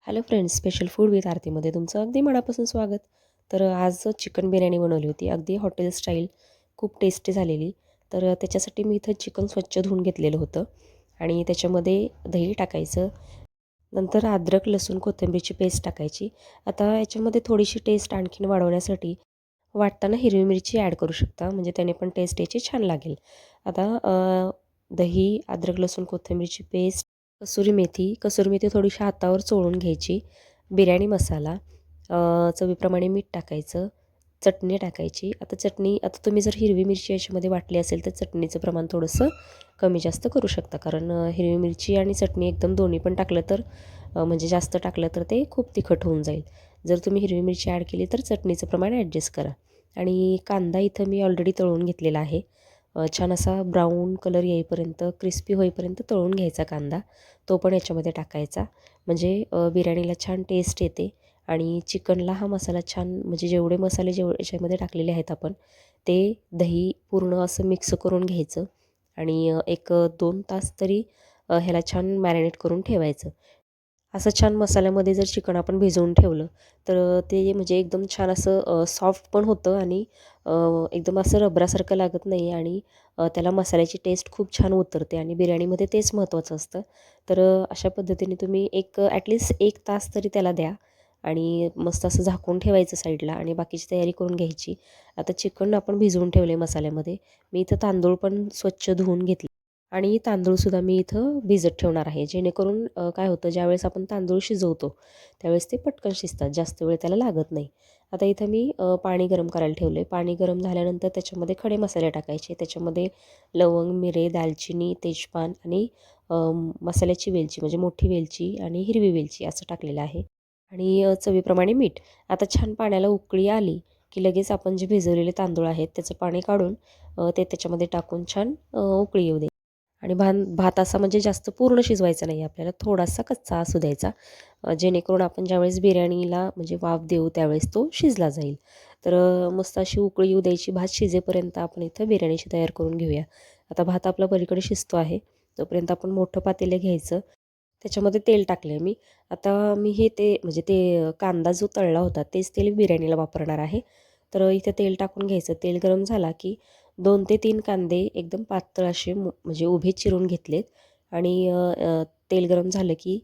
Hello friends, special food with आरतीमध्ये तुमचं अगदी मनापासून स्वागत. तर आज चिकन बिर्याणी बनवली होती, अगदी हॉटेल स्टाईल, खूप टेस्टी झालेली. तर त्याच्यासाठी मी इथं चिकन स्वच्छ धुवून घेतलेलं होतं आणि त्याच्यामध्ये दही टाकायचं. नंतर अद्रक, लसूण, कोथिंबीरची पेस्ट टाकायची. आता याच्यामध्ये थोडीशी टेस्ट आणखीन वाढवण्यासाठी वाटताना हिरवी मिरची ॲड करू शकता, म्हणजे त्याने पण टेस्ट याची छान लागेल. आता दही, अद्रक, लसूण, कोथिंबीरची पेस्ट, कसुरी मेथी थोडीशी हातावर चोळून घ्यायची, बिर्याणी मसाला, चवीप्रमाणे मीठ टाकायचं, चटणी टाकायची. आता तुम्ही जर हिरवी मिरची याच्यामध्ये वाटली असेल तर चटणीचं प्रमाण थोडंसं कमी जास्त करू शकता, कारण हिरवी मिरची आणि चटणी एकदम दोन्ही पण टाकलं तर म्हणजे जास्त टाकलं तर ते खूप तिखट होऊन जाईल. जर तुम्ही हिरवी मिरची ॲड केली तर चटणीचं प्रमाण ॲडजस्ट करा. आणि कांदा इथं मी ऑलरेडी तळून घेतलेला आहे. छान असा ब्राऊन कलर येईपर्यंत, क्रिस्पी होईपर्यंत तळून घ्यायचा कांदा. तो पण याच्यामध्ये टाकायचा, म्हणजे बिर्याणीला छान टेस्ट येते. आणि चिकनला हा मसाला छान, म्हणजे जेवढे मसाले याच्यामध्ये टाकलेले आहेत आपण, ते दही पूर्ण असं मिक्स करून घ्यायचं आणि 1-2 तास तरी ह्याला छान मॅरिनेट करून ठेवायचं. असं छान मसाल्यामध्ये जर चिकन आपण भिजवून ठेवलं तर ते म्हणजे एकदम छान असं सॉफ्ट पण होतं आणि अ, एकदम असं रबरासारखं लागत नाही आणि त्याला मसाल्याची टेस्ट खूप छान उतरते आणि बिर्याणीमध्ये तेच महत्त्वाचं असतं. तर अशा पद्धतीने तुम्ही ॲटलिस्ट 1 तास तरी त्याला द्या आणि मस्त असं झाकून ठेवायचं साईडला आणि बाकीची तयारी करून घ्यायची. आता चिकन आपण भिजवून ठेवले मसाल्यामध्ये. मी इथं तांदूळ पण स्वच्छ धुवून घेतले आणि तांदूळसुद्धा मी इथं भिजत ठेवणार आहे, जेणेकरून काय होतं, ज्यावेळेस आपण तांदूळ शिजवतो त्यावेळेस ते पटकन शिजतात, जास्त वेळ त्याला लागत नाही. आता इथं मी पाणी गरम करायला ठेवलं आहे. पाणी गरम झाल्यानंतर त्याच्यामध्ये खडे मसाले टाकायचे. त्याच्यामध्ये लवंग, मिरे, दालचिनी, तेजपान आणि अ, मसाल्याची वेलची, म्हणजे मोठी वेलची आणि हिरवी वेलची असं टाकलेलं आहे. आणि चवीप्रमाणे मीठ. आता छान पाण्याला उकळी आली की लगेच आपण जे भिजवलेले तांदूळ आहेत त्याचं पाणी काढून ते त्याच्यामध्ये टाकून छान उकळी येऊ द्यायची. आणि भात असा म्हणजे जास्त पूर्ण शिजवायचा नाही आपल्याला, थोडासा कच्चा असू द्यायचा, जेणेकरून आपण ज्यावेळेस बिर्याणीला म्हणजे वाफ देऊ त्यावेळेस तो शिजला जाईल. तर मस्त अशी उकळी येऊ द्यायची. भात शिजेपर्यंत आपण इथं बिर्याणीची तयार करून घेऊया. आता भात आपला पलीकडे शिजतो आहे, तोपर्यंत आपण मोठं पातेलं घ्यायचं. त्याच्यामध्ये तेल टाकलं मी. आता मी म्हणजे कांदा जो तळला होता तेच तेल बिर्याणीला वापरणार आहे. तर इथे तेल टाकून घ्यायचं. तेल गरम झाला की 2 ते 3 कांदे एकदम पातळ असे म्हणजे उभे चिरून घेतलेत आणि तेल गरम झालं की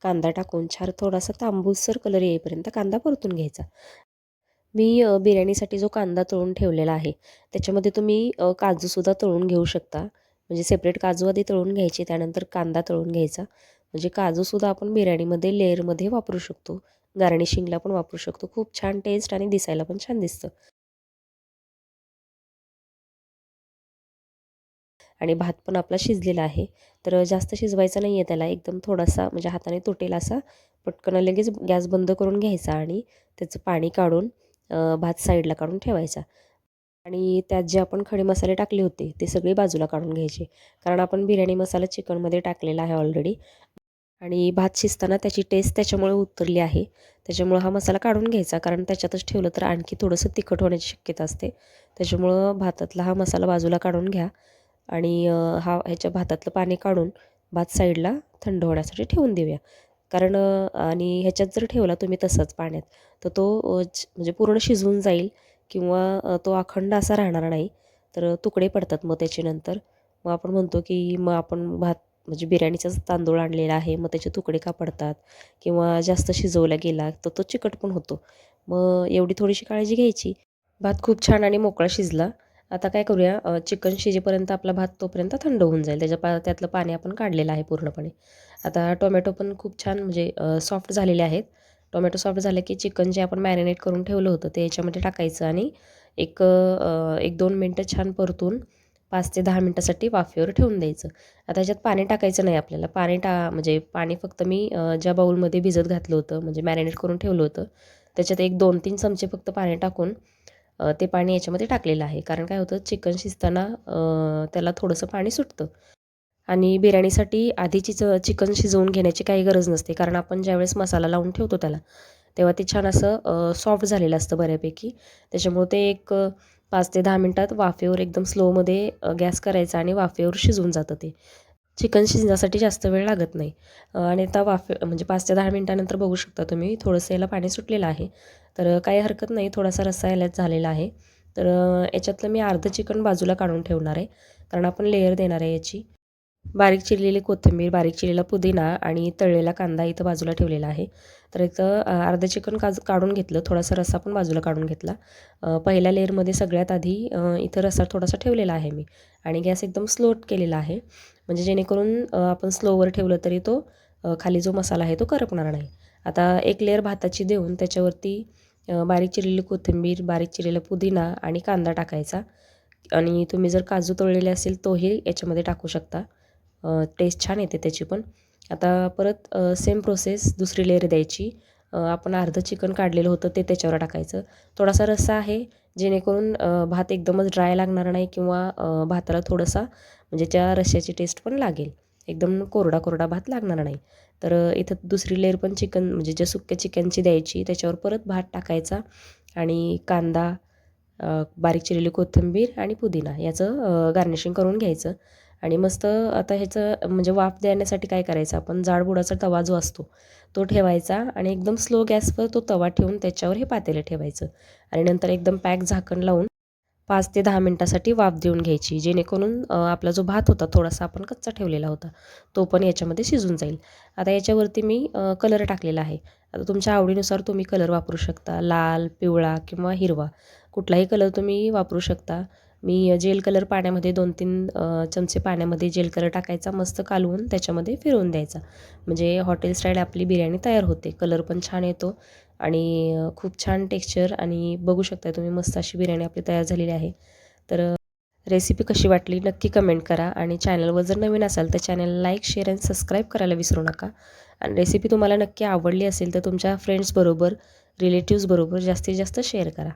कांदा टाकून छान थोडासा तांबूसर कलर येईपर्यंत कांदा परतून घ्यायचा. मी बिर्याणीसाठी जो कांदा तळून ठेवलेला आहे त्याच्यामध्ये तुम्ही काजूसुद्धा तळून घेऊ शकता. म्हणजे सेपरेट काजू आधी तळून घ्यायचे, त्यानंतर कांदा तळून घ्यायचा. म्हणजे काजूसुद्धा आपण बिर्याणीमध्ये लेअरमध्ये वापरू शकतो. गार्निशिंगला पण वापरू शकतो. खूप छान टेस्ट आणि दिसायला पण छान दिसतं. आणि भात पण आपला शिजलेला आहे. तर जास्त शिजवायचा नाही आहे त्याला, एकदम थोडासा म्हणजे हाताने तुटेल असा पटकन लगेच गॅस बंद करून घ्यायचा आणि त्याचं पाणी काढून भात साईडला काढून ठेवायचा. आणि त्यात जे आपण खडे मसाले टाकले होते ते सगळे बाजूला काढून घ्यायचे. कारण आपण बिर्याणी मसाला चिकनमध्ये टाकलेला आहे ऑलरेडी आणि भात शिजताना त्याची टेस्ट त्याच्यामुळे उतरली आहे. त्याच्यामुळं हा मसाला काढून घ्यायचा, कारण त्याच्यातच ठेवलं तर आणखी थोडंसं तिखट होण्याची शक्यता असते. त्याच्यामुळं भातातला हा मसाला बाजूला काढून घ्या आणि ह्याच्या भातातलं पाणी काढून भात साईडला थंड होण्यासाठी ठेवून देऊया. कारण आणि ह्याच्यात जर ठेवला तुम्ही तसंच पाण्यात, तर तो म्हणजे पूर्ण शिजून जाईल किंवा तो अखंड असा राहणार नाही. तर तुकडे पडतात मग त्याचे नंतर. मग आपण म्हणतो की मग आपण भात म्हणजे बिर्याणीचाच तांदूळ आणलेला आहे, मग त्याचे तुकडे का पडतात किंवा जास्त शिजवला गेला तर तो चिकट पण होतो. मग एवढी थोडीशी काळजी घ्यायची. भात खूप छान आणि मोकळा शिजला. आता काय करूया, चिकन शिजेपर्यंत आपला भात तोपर्यंत थंड होऊन जाईल. त्यातलं पाणी आपण काढलेलं आहे पूर्णपणे. आता टोमॅटो पण खूप छान म्हणजे सॉफ्ट झालेले आहेत. टोमॅटो सॉफ्ट झाले की चिकन जे आपण मॅरिनेट करून ठेवलं होतं ते याच्यामध्ये टाकायचं आणि 1-2 मिनटं छान परतून 5 ते 10 मिनिटासाठी वाफेवर ठेवून द्यायचं. आता ह्याच्यात पाणी टाकायचं नाही आपल्याला. म्हणजे पाणी फक्त मी ज्या बाऊलमध्ये भिजत घातलं होतं म्हणजे मॅरिनेट करून ठेवलं होतं, त्याच्यात 1-2-3 चमचे फक्त पाणी टाकून ते पाणी याच्यामध्ये टाकलेलं आहे. कारण काय होतं, चिकन शिजताना त्याला थोडंसं पाणी सुटतं. आणि बिर्याणीसाठी आधीचीच चिकन शिजवून घेण्याची काही गरज नसते. कारण आपण ज्यावेळेस मसाला लावून ठेवतो त्याला, तेव्हा ते छान असं सॉफ्ट झालेलं असतं बऱ्यापैकी. त्याच्यामुळे ते 5 ते 10 मिनिटात वाफेवर एकदम स्लोमध्ये गॅस करायचा आणि वाफेवर शिजून जातं ते. चिकन शिजण्यासाठी जास्त वेळ लागत नाही. आणि आता म्हणजे 5 ते 10 मिनिटानंतर बघू शकता तुम्ही थोडंसं याला पाणी सुटलेलं आहे. तर काही हरकत नाही, थोडासा रस्सा यालाच झालेला आहे. तर याच्यातलं मी अर्धं चिकन बाजूला काढून ठेवणार आहे, कारण आपण लेयर देणार आहे याची. बारीक चिरलेली कोथिंबीर, बारीक चिरलेला पुदिना आणि तळलेला कांदा इथं बाजूला ठेवलेला आहे. तर इथं अर्धं चिकन काढून घेतलं, थोडासा रस्सा पण बाजूला काढून घेतला. पहिल्या लेअरमध्ये सगळ्यात आधी इथं रस्सा थोडासा ठेवलेला आहे मी आणि गॅस एकदम स्लो केलेला आहे. म्हणजे जेणेकरून आपण स्लोवर ठेवलं तरी तो खाली जो मसाला आहे तो करपणार नाही. आता एक लेअर भाताची देऊन त्याच्यावरती बारीक चिरलेली कोथिंबीर, बारीक चिरलेला पुदिना आणि कांदा टाकायचा आणि तुम्ही जर काजू तळलेले असेल तोही याच्यामध्ये टाकू शकता. टेस्ट छान येते त्याची पण. आता परत सेम प्रोसेस दुसरी लेयर द्यायची. आपण अर्धं चिकन काढलेलं होतं ते त्याच्यावर टाकायचं. थोडासा रस्सा आहे जेणेकरून भात एकदमच ड्राय लागणार नाही किंवा भाताला थोडासा म्हणजे त्या रश्श्याची टेस्ट पण लागेल. एकदम कोरडा कोरडा भात लागणार नाही. तर इथं दुसरी लेयर पण चिकन म्हणजे ज्या सुक्या चिकनची द्यायची, त्याच्यावर परत भात टाकायचा आणि कांदा, बारीक चिरलेली कोथिंबीर आणि पुदिना याचं गार्निशिंग करून घ्यायचं. आणि मस्त आता ह्याचं म्हणजे वाफ देण्यासाठी काय करायचं, आपण जाडबुडाचा तवा जो असतो तो ठेवायचा आणि एकदम स्लो गॅसवर तो तवा ठेवून त्याच्यावर हे पातेलं ठेवायचं आणि नंतर एकदम पॅक झाकण लावून 5 ते 10 मिनटासाठी वाफ देऊन घ्यायची, जेणेकरून आपला जो भात होता थोडासा आपण कच्चा ठेवलेला होता तो पण याच्यामध्ये शिजून जाईल. आता याच्यावरती मी कलर टाकलेला आहे. आता तुमच्या आवडीनुसार तुम्ही कलर वापरू शकता, लाल, पिवळा किंवा हिरवा कुठलाही कलर तुम्ही वापरू शकता. मी जेल कलर पाण्यामध्ये 2-3 चमचे पाण्यामध्ये जेल कलर टाकायचा, मस्त कालवून त्याच्यामध्ये फिरवून द्यायचा. म्हणजे हॉटेल स्टाईल आपली बिर्याणी तयार होते. कलर पण छान येतो आणि खूप छान टेक्स्चर आणि बघू शकता तुम्ही मस्त अशी बिर्याणी आपली तयार झालेली आहे. तर रेसिपी कशी वाटली नक्की कमेंट करा आणि चॅनलवर जर नवीन असाल तर चॅनलला लाईक, शेअर आणि सबस्क्राईब करायला विसरू नका. आणि रेसिपी तुम्हाला नक्की आवडली असेल तर तुमच्या फ्रेंड्सबरोबर, रिलेटिव्सबरोबर जास्तीत जास्त शेअर करा.